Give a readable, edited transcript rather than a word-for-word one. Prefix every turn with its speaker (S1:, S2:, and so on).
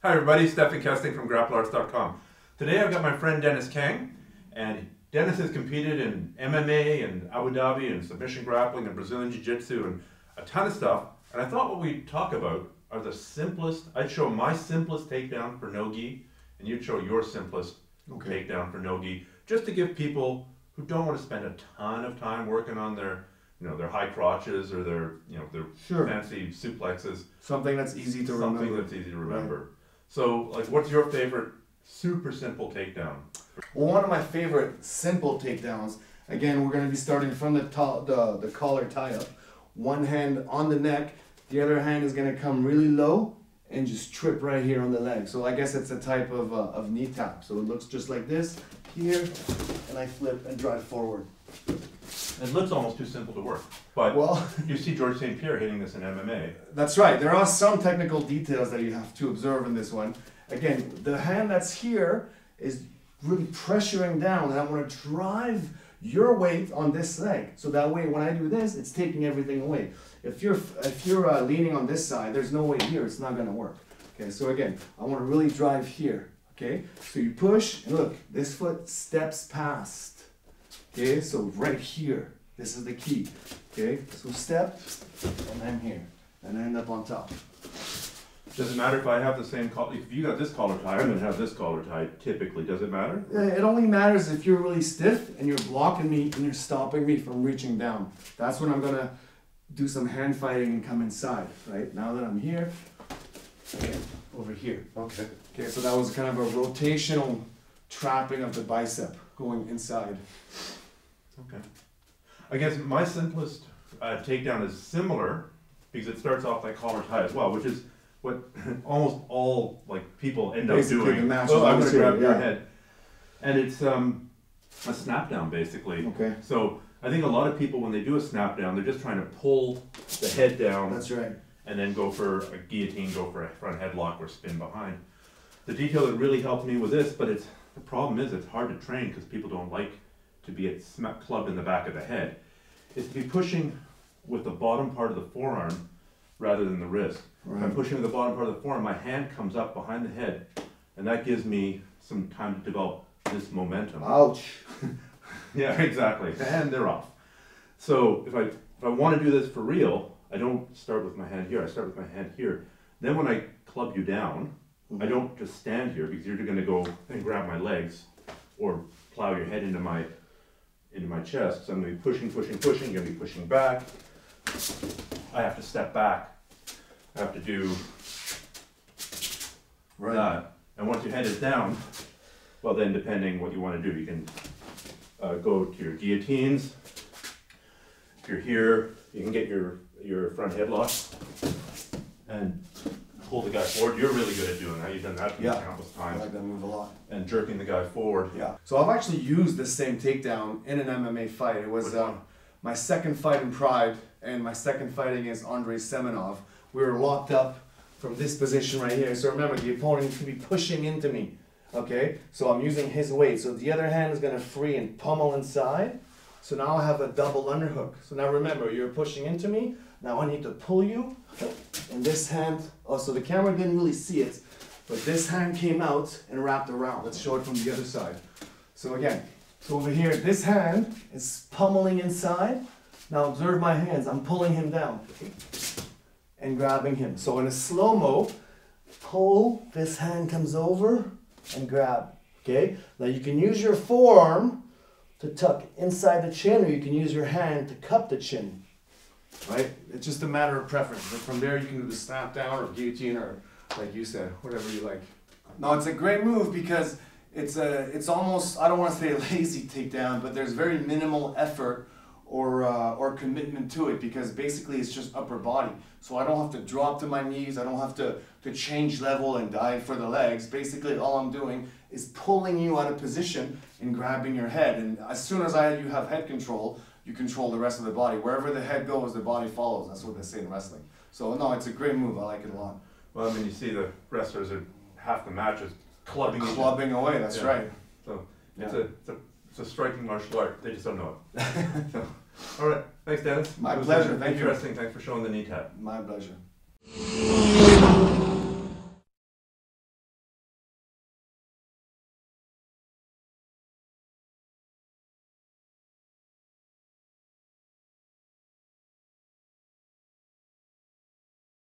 S1: Hi everybody, Stephan Kesting from grapplearts.com. Today I've got my friend Dennis Kang, and Dennis has competed in MMA and Abu Dhabi and submission grappling and Brazilian Jiu-Jitsu and a ton of stuff. And I thought what we'd talk about are the simplest, I'd show my simplest takedown for no gi, and you'd show your simplest takedown for no gi, just to give people who don't want to spend a ton of time working on their their high crotches or their fancy suplexes.
S2: Something that's easy to remember.
S1: Something that's easy to remember. Right. So, like, what's your favorite super simple takedown?
S2: Well, one of my favorite simple takedowns, again, we're going to be starting from the collar tie up. One hand on the neck, the other hand is going to come really low and just trip right here on the leg. So I guess it's a type of knee tap. So it looks just like this here, and I flip and drive forward.
S1: It looks almost too simple to work, but well, you see George St. Pierre hitting this in MMA.
S2: That's right. There are some technical details that you have to observe in this one. Again, the hand that's here is really pressuring down, and I want to drive your weight on this leg. So that way, when I do this, it's taking everything away. If you're leaning on this side, there's no weight here. It's not going to work. Okay. So again, I want to really drive here. Okay. So you push, and look, this foot steps past. Okay, so right here, this is the key. Okay, so step, and then here, and end up on top.
S1: Does it matter if I have the same collar? If you got this collar tie, I'm gonna have this collar tie. Typically, does it matter?
S2: It only matters if you're really stiff and you're blocking me and you're stopping me from reaching down. That's when I'm gonna do some hand fighting and come inside. Right now that I'm here, again, over here.
S1: Okay.
S2: Okay, so that was kind of a rotational trapping of the bicep going inside.
S1: Okay. I guess my simplest takedown is similar because it starts off like collar tie as well, which is what almost all people end up doing. Oh, I'm going to grab your head. And it's a snap down basically.
S2: Okay.
S1: So I think a lot of people, when they do a snap down, they're just trying to pull the head down.
S2: That's right.
S1: And then go for a guillotine, go for a front headlock or spin behind. The detail that really helped me with this, but the problem is it's hard to train because people don't like to be clubbed in the back of the head, is to be pushing with the bottom part of the forearm rather than the wrist. Right. If I'm pushing with the bottom part of the forearm, my hand comes up behind the head, and that gives me some time to develop this momentum.
S2: Ouch.
S1: Yeah, exactly. And they're off. So if I want to do this for real, I don't start with my hand here. I start with my hand here. Then when I club you down, I don't just stand here because you're going to go and grab my legs or plow your head into my chest. So I'm going to be pushing, pushing, pushing. You're going to be pushing back. I have to step back. I have to do that. And once your head is down, well then depending what you want to do, you can go to your guillotines. If you're here, you can get your front headlock and pull the guy forward. You're really good at doing that. You've done that countless times.
S2: I like that move a lot.
S1: And jerking the guy forward.
S2: Yeah. So I've actually used this same takedown in an MMA fight. It was my second fight in Pride and my second fight against Andrei Semenov. We were locked up from this position right here. So remember, the opponent needs to be pushing into me. Okay? So I'm using his weight. So the other hand is going to free and pummel inside. So now I have a double underhook. So now remember, you're pushing into me. Now I need to pull you. And this hand, so the camera didn't really see it, but this hand came out and wrapped around. Let's show it from the other side. So again, so over here, this hand is pummeling inside. Now observe my hands. I'm pulling him down and grabbing him. So in a slow-mo, pull, this hand comes over and grab. Okay? Now you can use your forearm to tuck inside the chin, or you can use your hand to cup the chin. Right? It's just a matter of preference. But from there, you can do the snap down or guillotine or, like you said, whatever you like. No, it's a great move because it's almost, I don't want to say a lazy takedown, but there's very minimal effort or commitment to it because basically it's just upper body. So I don't have to drop to my knees. I don't have to change level and dive for the legs. Basically, all I'm doing is pulling you out of position and grabbing your head. And as soon as you have head control, you control the rest of the body. Wherever the head goes, the body follows. That's what they say in wrestling. So no, it's a great move. I like it a lot.
S1: Well, I mean, you see the wrestlers are half the matches clubbing
S2: away. That's right.
S1: So it's a striking martial art. They just don't know it. So, all right. Thanks, Dennis.
S2: My pleasure. Thank you.
S1: Interesting. Thanks for showing the knee tap.
S2: My pleasure.